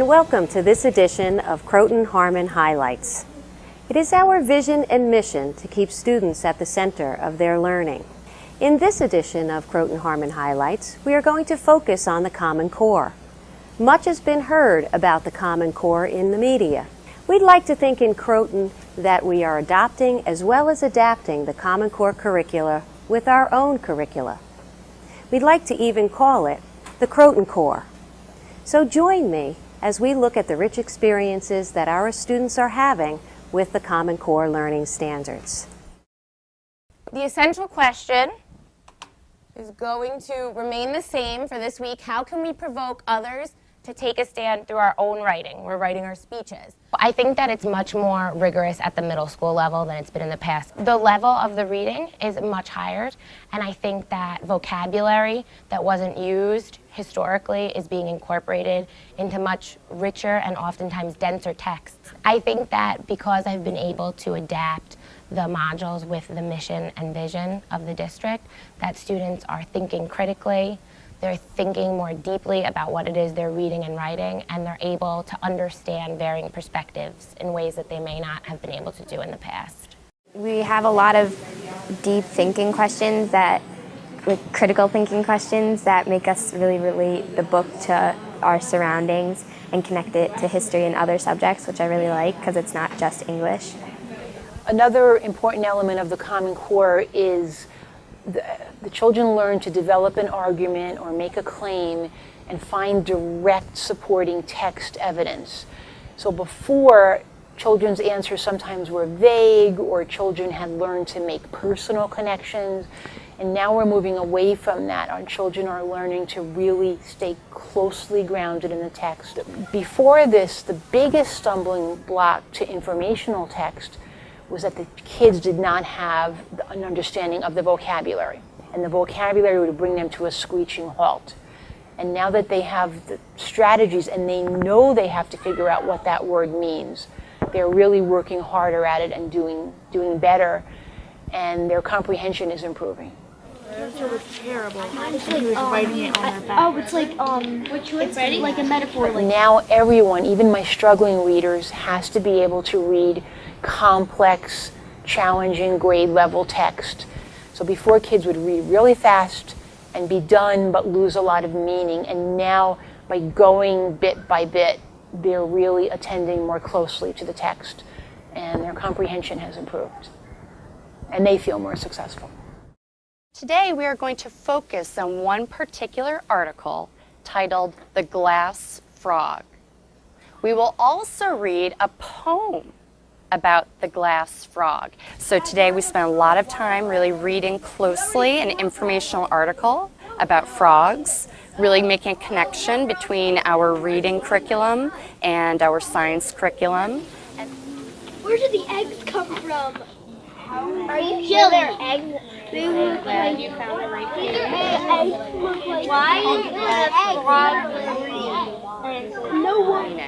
and welcome to this edition of Croton Harmon Highlights. It is our vision and mission to keep students at the center of their learning. In this edition of Croton Harmon Highlights, we are going to focus on the Common Core. Much has been heard about the Common Core in the media. We'd like to think in Croton that we are adopting as well as adapting the Common Core curricula with our own curricula. We'd like to even call it the Croton Core. So join me as we look at the rich experiences that our students are having with the Common Core learning standards. The essential question is going to remain the same for this week. How can we provoke others to take a stand through our own writing? We're writing our speeches. I think that it's much more rigorous at the middle school level than it's been in the past. The level of the reading is much higher, and I think that vocabulary that wasn't used historically is being incorporated into much richer and oftentimes denser texts. I think that because I've been able to adapt the modules with the mission and vision of the district, that students are thinking critically, they're thinking more deeply about what it is they're reading and writing, and they're able to understand varying perspectives in ways that they may not have been able to do in the past. We have a lot of deep thinking questions critical thinking questions that make us really relate the book to our surroundings and connect it to history and other subjects, which I really like because it's not just English. Another important element of the Common Core is the children learn to develop an argument or make a claim and find direct supporting text evidence. So before, children's answers sometimes were vague, or children had learned to make personal connections, and now we're moving away from that. Our children are learning to really stay closely grounded in the text. Before this, the biggest stumbling block to informational text was that the kids did not have an understanding of the vocabulary, and the vocabulary would bring them to a screeching halt. And now that they have the strategies and they know they have to figure out what that word means, they're really working harder at it and doing better, and their comprehension is improving. It was terrible. He was writing it on her back. Oh, it's like it's like a metaphor. Like now everyone, even my struggling readers, has to be able to read complex, challenging grade level text. So before, kids would read really fast and be done but lose a lot of meaning, and now by going bit by bit, they're really attending more closely to the text, and their comprehension has improved, and they feel more successful. Today we are going to focus on one particular article titled "The Glass Frog." We will also read a poem about the glass frog. So today we spent a lot of time really reading closely an informational article about frogs, really making a connection between our reading curriculum and our science curriculum. Where did the eggs come from? Are you sure they're eggs? They look like you found it right here. Eggs look like why no one.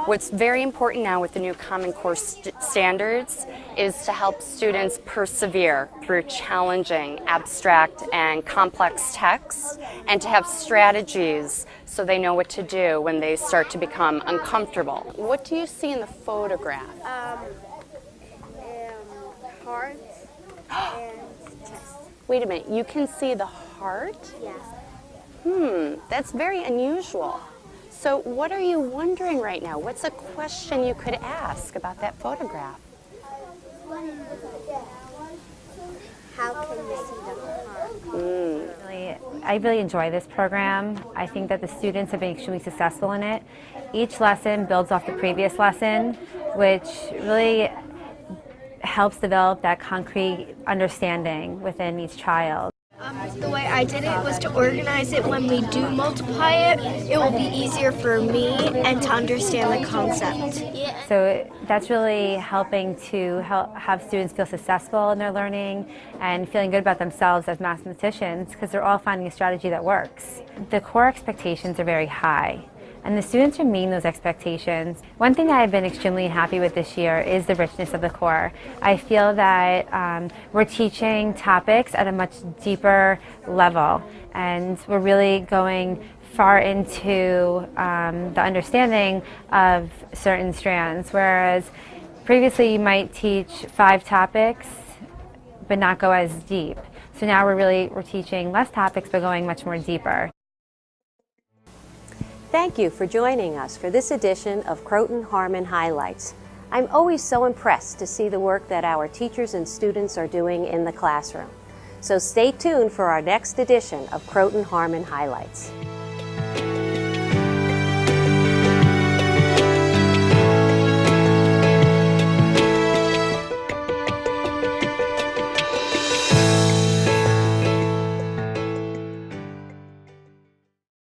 What's very important now with the new Common Core standards is to help students persevere through challenging, abstract, and complex texts, and to have strategies so they know what to do when they start to become uncomfortable. What do you see in the photograph? Hearts and chest. Wait a minute, you can see the heart? Yes. That's very unusual. So what are you wondering right now? What's a question you could ask about that photograph? How can you see the heart? I really enjoy this program. I think that the students have been extremely successful in it. Each lesson builds off the previous lesson, which really helps develop that concrete understanding within each child. The way I did it was to organize it. When we do multiply it, it will be easier for me and to understand the concept. So that's really helping to have students feel successful in their learning and feeling good about themselves as mathematicians, because they're all finding a strategy that works. The core expectations are very high, and the students are meeting those expectations. One thing I've been extremely happy with this year is the richness of the core. I feel that we're teaching topics at a much deeper level, and we're really going far into the understanding of certain strands, whereas previously you might teach 5 topics but not go as deep. So now we're teaching less topics but going much more deeper. Thank you for joining us for this edition of Croton Harmon Highlights. I'm always so impressed to see the work that our teachers and students are doing in the classroom. So stay tuned for our next edition of Croton Harmon Highlights.